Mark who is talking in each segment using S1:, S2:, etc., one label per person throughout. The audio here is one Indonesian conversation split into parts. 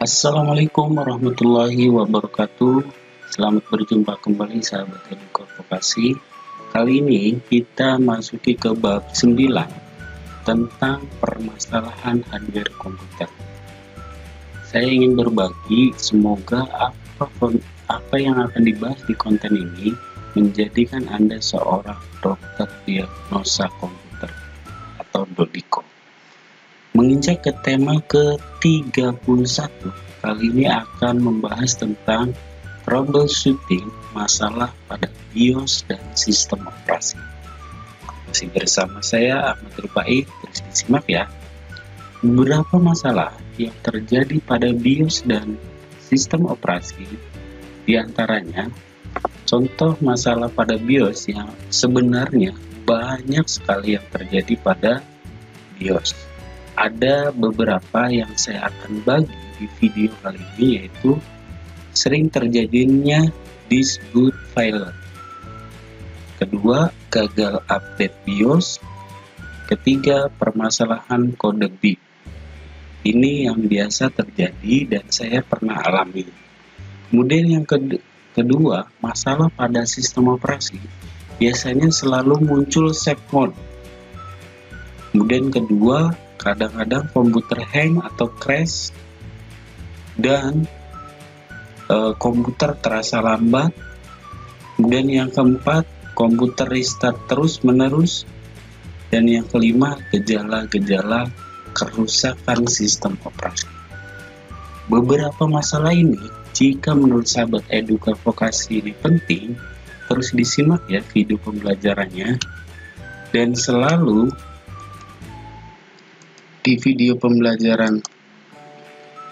S1: Assalamualaikum warahmatullahi wabarakatuh. Selamat berjumpa kembali sahabat Eduka Vokasi. Kali ini kita masuki ke bab 9 tentang permasalahan hardware komputer. Saya ingin berbagi, semoga apa yang akan dibahas di konten ini menjadikan Anda seorang dokter diagnosa komputer atau dodiko. Menginjak ke tema ke-31, kali ini akan membahas tentang troubleshooting masalah pada BIOS dan sistem operasi. Masih bersama saya Ahmad Rufai, terus disimak ya. Beberapa masalah yang terjadi pada BIOS dan sistem operasi, diantaranya contoh masalah pada BIOS yang sebenarnya banyak sekali yang terjadi pada BIOS. Ada beberapa yang saya akan bagi di video kali ini, yaitu sering terjadinya disk boot failure. Kedua, gagal update BIOS. Ketiga, permasalahan kode BIP. Ini yang biasa terjadi dan saya pernah alami. Kemudian yang kedua, masalah pada sistem operasi biasanya selalu muncul save mode. Kemudian kedua, kadang-kadang komputer hang atau crash dan komputer terasa lambat. Kemudian yang keempat, komputer restart terus-menerus. Dan yang kelima, gejala-gejala kerusakan sistem operasi. Beberapa masalah ini, jika menurut sahabat Eduka Vokasi ini penting, terus disimak ya video pembelajarannya. Dan selalu di video pembelajaran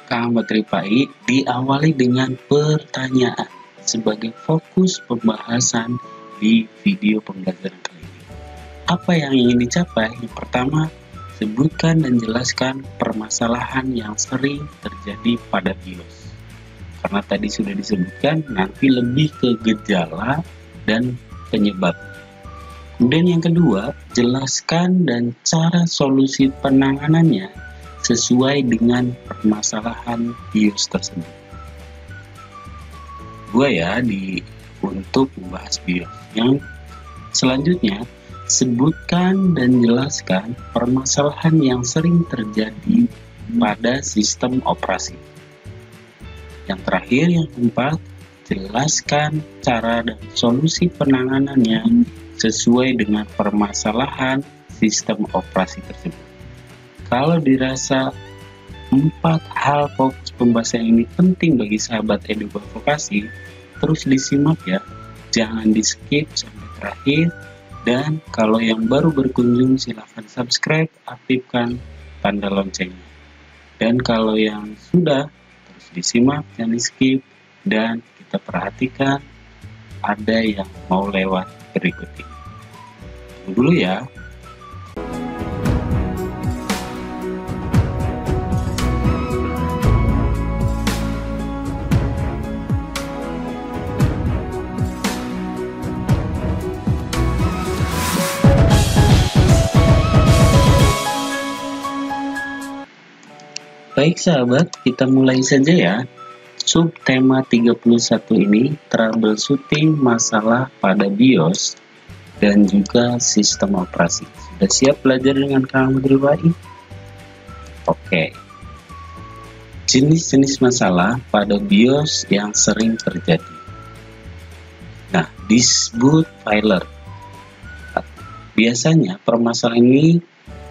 S1: Ahmad Rufai diawali dengan pertanyaan sebagai fokus pembahasan di video pembelajaran kali ini. Apa yang ingin dicapai? Yang pertama, sebutkan dan jelaskan permasalahan yang sering terjadi pada BIOS. Karena tadi sudah disebutkan, nanti lebih ke gejala dan penyebab. Kemudian yang kedua, jelaskan dan cara solusi penanganannya sesuai dengan permasalahan BIOS tersebut. Untuk membahas BIOS. Yang selanjutnya, sebutkan dan jelaskan permasalahan yang sering terjadi pada sistem operasi. Yang terakhir, yang keempat, jelaskan cara dan solusi penanganannya sesuai dengan permasalahan sistem operasi tersebut. Kalau dirasa 4 hal fokus pembahasan ini penting bagi sahabat Eduka Vokasi, terus disimak ya, jangan di skip sampai terakhir. Dan kalau yang baru berkunjung silahkan subscribe, aktifkan tanda loncengnya. Dan kalau yang sudah, terus disimak, jangan di skip. Dan kita perhatikan ada yang mau lewat berikut ini. Tunggu dulu ya. Baik sahabat, kita mulai saja ya. Subtema 31 ini, troubleshooting masalah pada BIOS dan juga sistem operasi. Sudah siap belajar dengan Kang Ahmad Rufai? Oke. Jenis-jenis masalah pada BIOS yang sering terjadi. Nah, disk boot failure. Biasanya permasalahan ini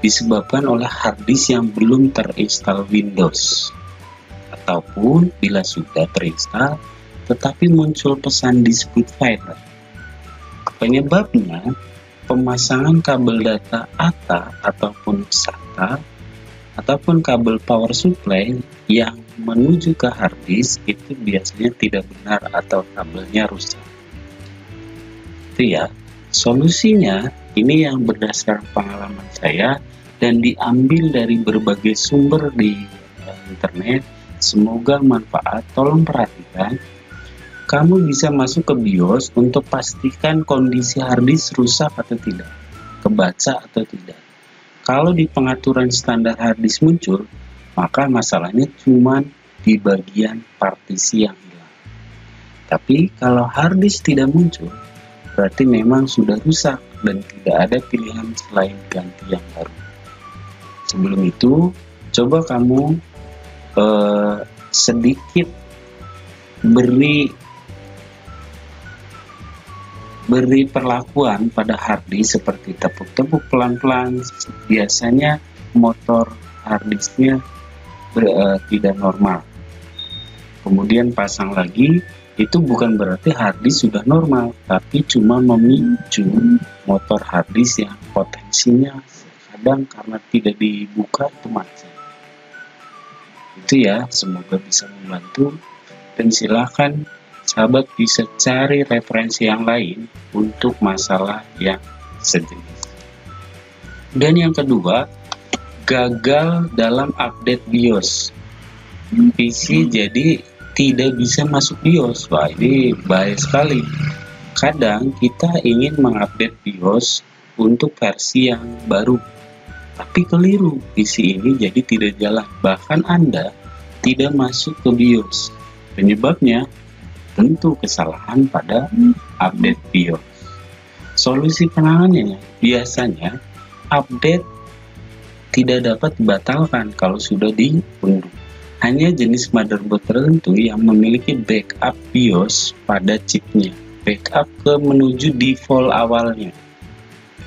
S1: disebabkan oleh harddisk yang belum terinstall Windows. Ataupun bila sudah terinstall, tetapi muncul pesan disk boot failure. Penyebabnya, pemasangan kabel data ATA ataupun SATA ataupun kabel power supply yang menuju ke harddisk itu biasanya tidak benar atau kabelnya rusak. Itu ya. Solusinya ini yang berdasarkan pengalaman saya dan diambil dari berbagai sumber di internet. Semoga manfaat. Tolong perhatikan. Kamu bisa masuk ke BIOS untuk pastikan kondisi harddisk rusak atau tidak, kebaca atau tidak. Kalau di pengaturan standar harddisk muncul, maka masalahnya cuma di bagian partisi yang hilang. Tapi kalau hard disk tidak muncul, berarti memang sudah rusak dan tidak ada pilihan selain ganti yang baru. Sebelum itu, coba kamu sedikit beri perlakuan pada hard disk seperti tepuk-tepuk pelan-pelan. Biasanya motor hard disknya tidak normal. Kemudian pasang lagi, itu bukan berarti hard disk sudah normal, tapi cuma memicu motor hard disk yang potensinya kadang karena tidak dibuka itu macet. Itu ya, semoga bisa membantu, dan silakan sahabat bisa cari referensi yang lain untuk masalah yang sejenis. Dan yang kedua, gagal dalam update BIOS. PC jadi tidak bisa masuk BIOS. Wah, ini bahaya sekali. Kadang kita ingin mengupdate BIOS untuk versi yang baru, tapi keliru, PC ini jadi tidak jalan, bahkan Anda tidak masuk ke BIOS. Penyebabnya tentu kesalahan pada update BIOS. Solusi penanganannya biasanya update tidak dapat dibatalkan kalau sudah diunduh. Hanya jenis motherboard tertentu yang memiliki backup BIOS pada chipnya, backup ke menuju default awalnya.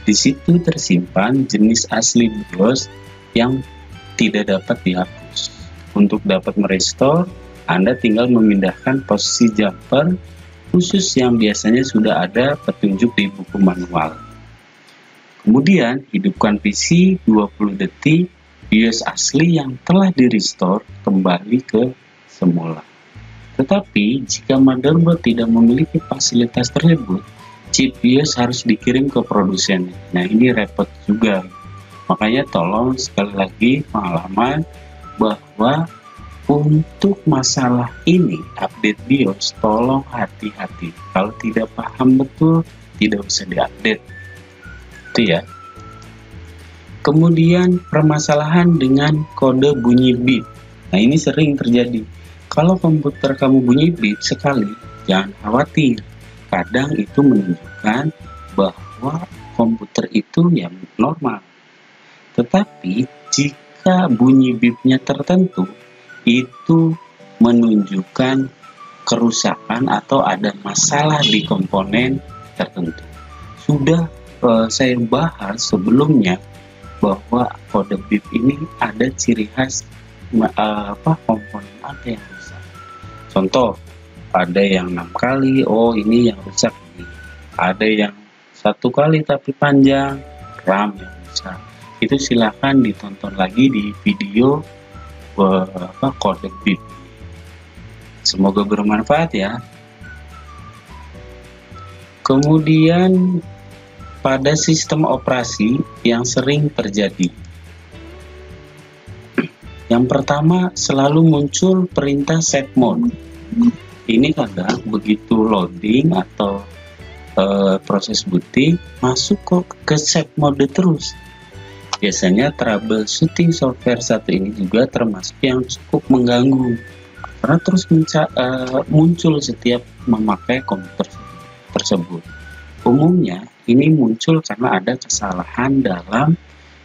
S1: Di situ tersimpan jenis asli BIOS yang tidak dapat dihapus. Untuk dapat merestore, Anda tinggal memindahkan posisi jumper khusus yang biasanya sudah ada petunjuk di buku manual. Kemudian, hidupkan PC 20 detik, BIOS asli yang telah di-restore kembali ke semula. Tetapi, jika motherboard tidak memiliki fasilitas tersebut, chip BIOS harus dikirim ke produsen. Nah, ini repot juga. Makanya tolong sekali lagi pengalaman bahwa untuk masalah ini update BIOS tolong hati-hati. Kalau tidak paham betul tidak usah diupdate. Itu ya. Kemudian permasalahan dengan kode bunyi bip. Nah, ini sering terjadi. Kalau komputer kamu bunyi bip sekali, jangan khawatir. Kadang itu menunjukkan bahwa komputer itu yang normal. Tetapi jika bunyi bipnya tertentu, itu menunjukkan kerusakan atau ada masalah di komponen tertentu. Sudah saya bahas sebelumnya bahwa kode bip ini ada ciri khas komponen apa yang rusak. Contoh, ada yang 6 kali, oh ini yang rusak ini. Ada yang 1 kali tapi panjang, RAM yang rusak. Itu silakan ditonton lagi di video kode bip. Semoga bermanfaat ya. Kemudian pada sistem operasi yang sering terjadi. Yang pertama, selalu muncul perintah set mode. Ini kadang begitu loading atau proses booting masuk ke set mode terus. Biasanya troubleshooting software satu ini juga termasuk yang cukup mengganggu karena terus muncul setiap memakai komputer tersebut. Umumnya ini muncul karena ada kesalahan dalam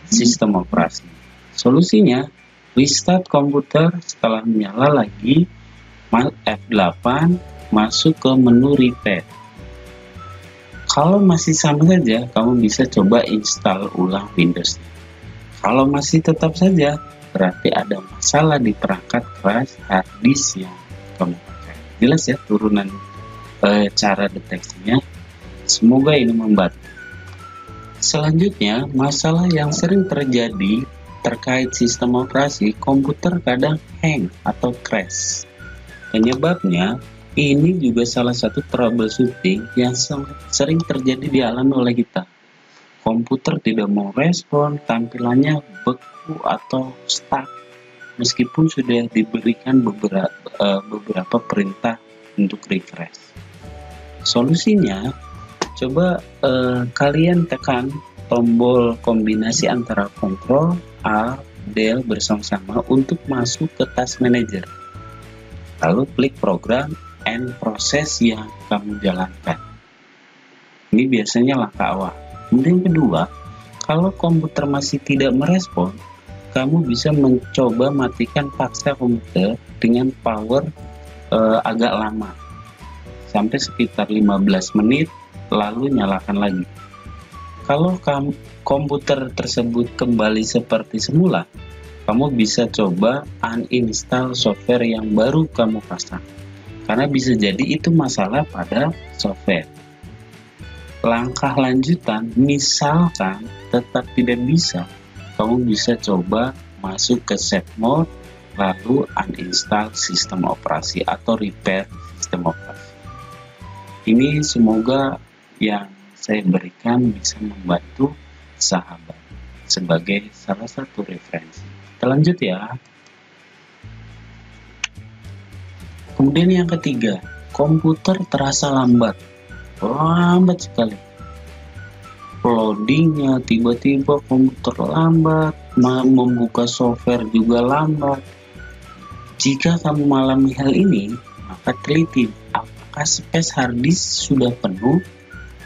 S1: sistem operasi. Solusinya, restart komputer setelah menyala lagi, F8, masuk ke menu repair. Kalau masih sama saja, kamu bisa coba install ulang Windows. Kalau masih tetap saja, berarti ada masalah di perangkat keras hard disk yang kamu pakai. Jelas ya turunan cara deteksinya. Semoga ini membantu. Selanjutnya, masalah yang sering terjadi terkait sistem operasi, komputer kadang hang atau crash. Penyebabnya, ini juga salah satu troubleshooting yang sangat sering terjadi dialami oleh kita. Komputer tidak mau respon, tampilannya beku atau stuck, meskipun sudah diberikan beberapa perintah untuk refresh. Solusinya, coba kalian tekan tombol kombinasi antara Ctrl, Alt, Del bersama-sama untuk masuk ke Task Manager. lalu klik program and proses yang kamu jalankan. Ini biasanya langkah awal. Kemudian kedua, kalau komputer masih tidak merespon, kamu bisa mencoba matikan paksa komputer dengan power agak lama, sampai sekitar 15 menit, lalu nyalakan lagi. Kalau komputer tersebut kembali seperti semula, kamu bisa coba uninstall software yang baru kamu pasang, karena bisa jadi itu masalah pada software. Langkah lanjutan, misalkan tetap tidak bisa, kamu bisa coba masuk ke set mode, lalu uninstall sistem operasi atau repair sistem operasi. Ini semoga yang saya berikan bisa membantu sahabat sebagai salah satu referensi. Kita lanjut ya. Kemudian yang ketiga, komputer terasa lambat sekali. Loadingnya tiba-tiba komputer lambat, membuka software juga lambat. Jika kamu mengalami hal ini, maka teliti apakah space harddisk sudah penuh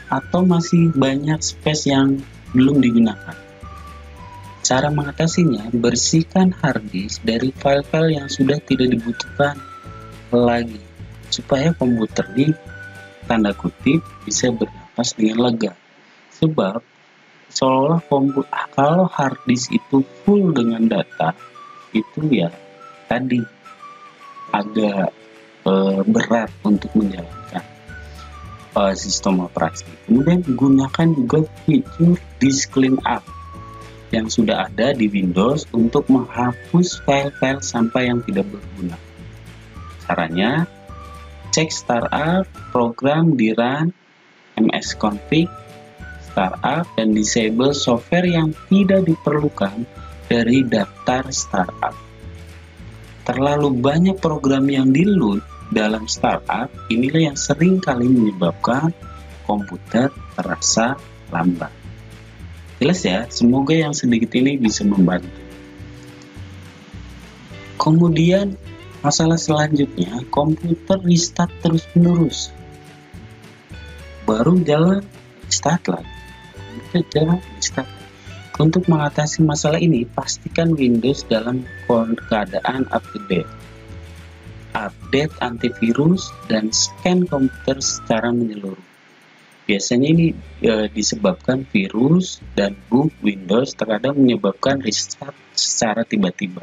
S1: atau masih banyak space yang belum digunakan. Cara mengatasinya, bersihkan harddisk dari file-file yang sudah tidak dibutuhkan lagi, supaya komputer ini tanda kutip bisa bernapas dengan lega. Sebab seolah kalau harddisk itu full dengan data, itu ya tadi agak berat untuk menjalankan sistem operasi. Kemudian gunakan juga fitur disk cleanup yang sudah ada di Windows untuk menghapus file-file sampah yang tidak berguna. Caranya, cek startup program di run msconfig startup dan disable software yang tidak diperlukan dari daftar startup. Terlalu banyak program yang di-load dalam startup, inilah yang sering kali menyebabkan komputer terasa lambat. Jelas ya, semoga yang sedikit ini bisa membantu. Kemudian, masalah selanjutnya, komputer restart terus-menerus. Baru jalan, restart lagi. Komputer jalan, restart. Untuk mengatasi masalah ini, pastikan Windows dalam keadaan up-to-date. Update antivirus dan scan komputer secara menyeluruh. Biasanya ini disebabkan virus dan bug Windows terkadang menyebabkan restart secara tiba-tiba.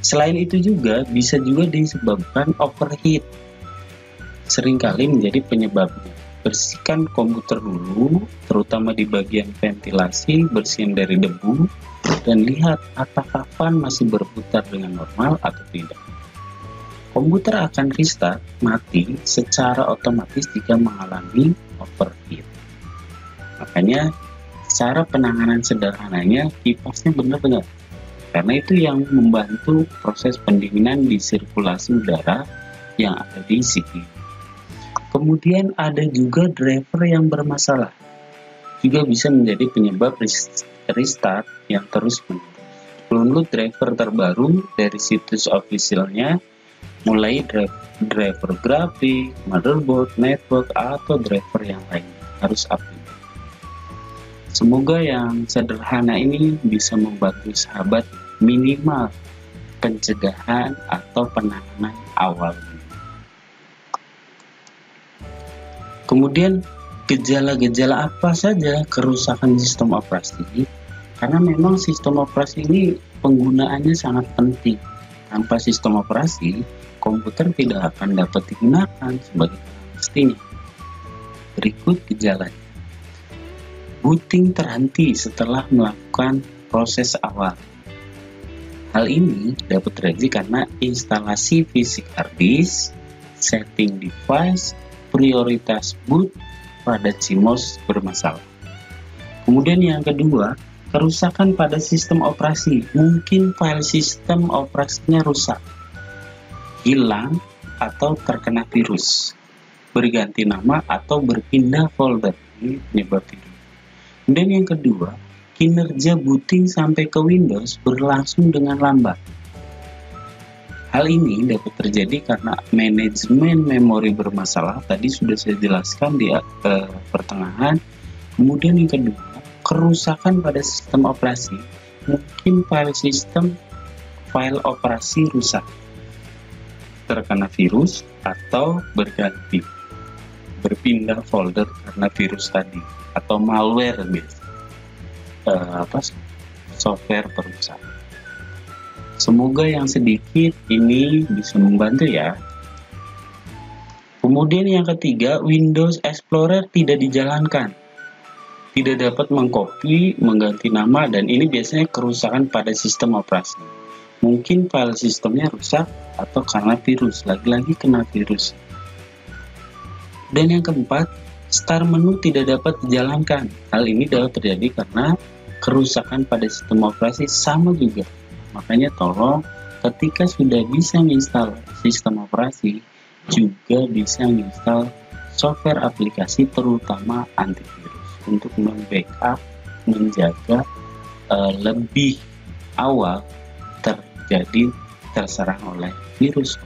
S1: Selain itu juga bisa juga disebabkan overheat. Seringkali menjadi penyebabnya. Bersihkan komputer dulu, terutama di bagian ventilasi, bersihin dari debu, dan lihat apakah fan masih berputar dengan normal atau tidak. Komputer akan restart mati secara otomatis jika mengalami overheat. Makanya cara penanganan sederhananya kipasnya benar-benar, karena itu yang membantu proses pendinginan di sirkulasi udara yang ada di CPU. Kemudian ada juga driver yang bermasalah, juga bisa menjadi penyebab restart yang terus-menerus. Download driver terbaru dari situs officialnya, mulai driver grafik, motherboard, network, atau driver yang lain harus update. Semoga yang sederhana ini bisa membantu sahabat minimal pencegahan atau penanganan awal. Kemudian gejala-gejala apa saja kerusakan sistem operasi ini? Karena memang sistem operasi ini penggunaannya sangat penting. Tanpa sistem operasi, komputer tidak akan dapat digunakan sebagai mestinya. Berikut gejalanya. Booting terhenti setelah melakukan proses awal. Hal ini dapat terjadi karena instalasi fisik harddisk, setting device, prioritas boot pada CMOS bermasalah. Kemudian yang kedua, kerusakan pada sistem operasi. Mungkin file sistem operasinya rusak, hilang, atau terkena virus, berganti nama, atau berpindah folder. Ini penyebab itu. Kemudian yang kedua, kinerja booting sampai ke Windows berlangsung dengan lambat. Hal ini dapat terjadi karena manajemen memori bermasalah, tadi sudah saya jelaskan di pertengahan. Kemudian yang kedua, kerusakan pada sistem operasi. Mungkin file operasi rusak, terkena virus, atau berpindah folder karena virus tadi, atau malware software perusak. Semoga yang sedikit ini bisa membantu ya. Kemudian yang ketiga, Windows Explorer tidak dijalankan. Tidak dapat mengcopy, mengganti nama, dan ini biasanya kerusakan pada sistem operasi. Mungkin file sistemnya rusak atau karena virus, lagi-lagi kena virus. Dan yang keempat, Start menu tidak dapat dijalankan. Hal ini dapat terjadi karena kerusakan pada sistem operasi sama juga. Makanya tolong ketika sudah bisa menginstal sistem operasi, juga bisa menginstal software aplikasi terutama antivirus untuk membackup, menjaga lebih awal terserang oleh virus.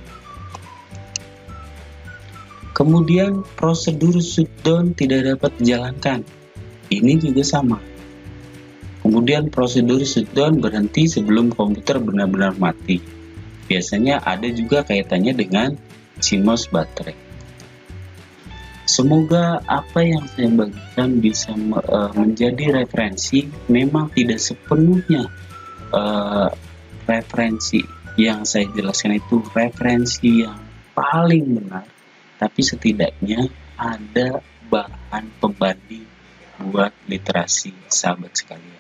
S1: Kemudian prosedur shutdown tidak dapat dijalankan. Ini juga sama. Kemudian prosedur shutdown berhenti sebelum komputer benar-benar mati. Biasanya ada juga kaitannya dengan CMOS baterai. Semoga apa yang saya bagikan bisa menjadi referensi. Memang tidak sepenuhnya referensi yang saya jelaskan itu referensi yang paling benar, tapi setidaknya ada bahan pembanding buat literasi sahabat sekalian.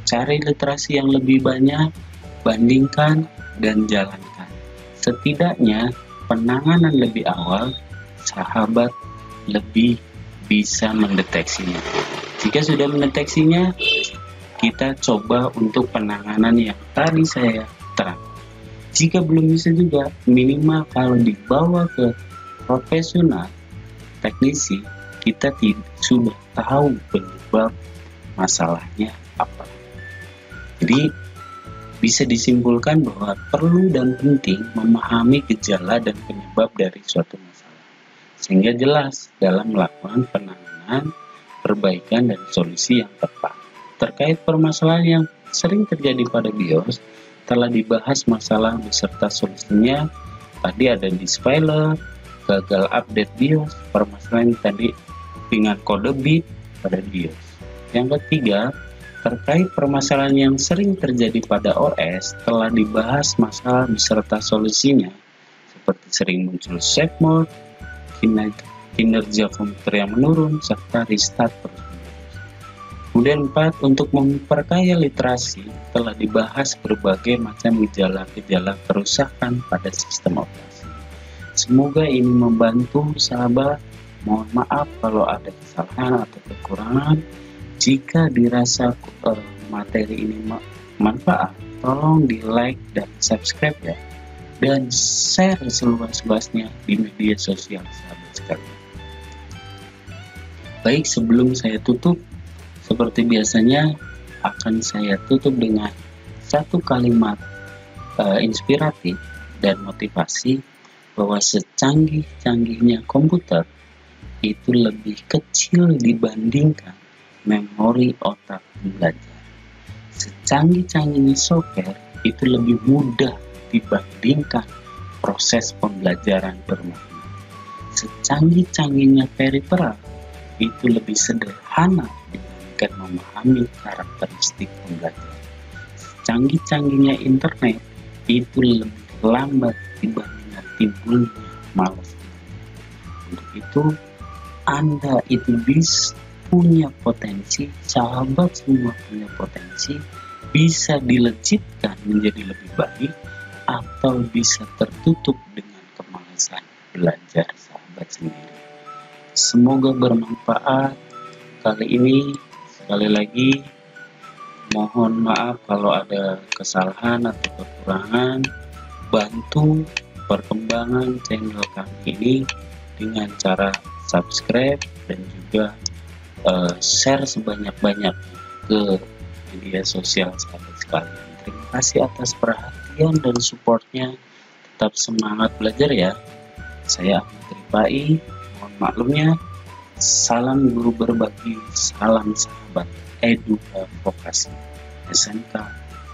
S1: Cari literasi yang lebih banyak, bandingkan dan jalankan. Setidaknya penanganan lebih awal, sahabat lebih bisa mendeteksinya. Jika sudah mendeteksinya, kita coba untuk penanganan yang tadi saya terangkan. Jika belum bisa juga, minimal kalau dibawa ke profesional, teknisi, kita sudah tahu penyebab masalahnya apa. Jadi bisa disimpulkan bahwa perlu dan penting memahami gejala dan penyebab dari suatu masalah, sehingga jelas dalam melakukan penanganan, perbaikan, dan solusi yang tepat. Terkait permasalahan yang sering terjadi pada BIOS, telah dibahas masalah beserta solusinya. Tadi ada disfailer, gagal update BIOS, permasalahan tadi dengan kode bit pada BIOS. Yang ketiga, terkait permasalahan yang sering terjadi pada OS, telah dibahas masalah beserta solusinya, seperti sering muncul safe mode, kinerja komputer yang menurun, serta restart terus-menerus. Kemudian 4, untuk memperkaya literasi, telah dibahas berbagai macam gejala-gejala kerusakan pada sistem operasi. Semoga ini membantu sahabat. Mohon maaf kalau ada kesalahan atau kekurangan. Jika dirasa materi ini manfaat, tolong di like dan subscribe ya, dan share seluas-luasnya di media sosial sahabat sekalian. Baik, sebelum saya tutup, seperti biasanya akan saya tutup dengan satu kalimat inspiratif dan motivasi, bahwa secanggih-canggihnya komputer itu lebih kecil dibandingkan memori otak belajar. Secanggih-canggihnya software itu lebih mudah dibandingkan proses pembelajaran bermakna. Secanggih-canggihnya peripheral itu lebih sederhana dibandingkan memahami karakteristik pembelajaran. Secanggih-canggihnya internet itu lebih lambat dibandingkan timbulnya malas. Untuk itu, Anda itu punya potensi, sahabat semua punya potensi, bisa dilejitkan menjadi lebih baik atau bisa tertutup dengan kemalasan belajar sahabat sendiri. Semoga bermanfaat. Kali ini sekali lagi mohon maaf kalau ada kesalahan atau kekurangan. Bantu perkembangan channel kami ini dengan cara subscribe dan juga share sebanyak-banyak ke media sosial sahabat sekalian. Terima kasih atas perhatian dan supportnya. tetap semangat belajar ya. Saya Ahmad Rifai, mohon maklumnya. Salam guru berbagi, salam sahabat Eduka Vokasi SMK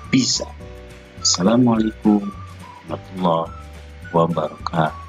S1: Bisa. Assalamualaikum warahmatullahi wabarakatuh.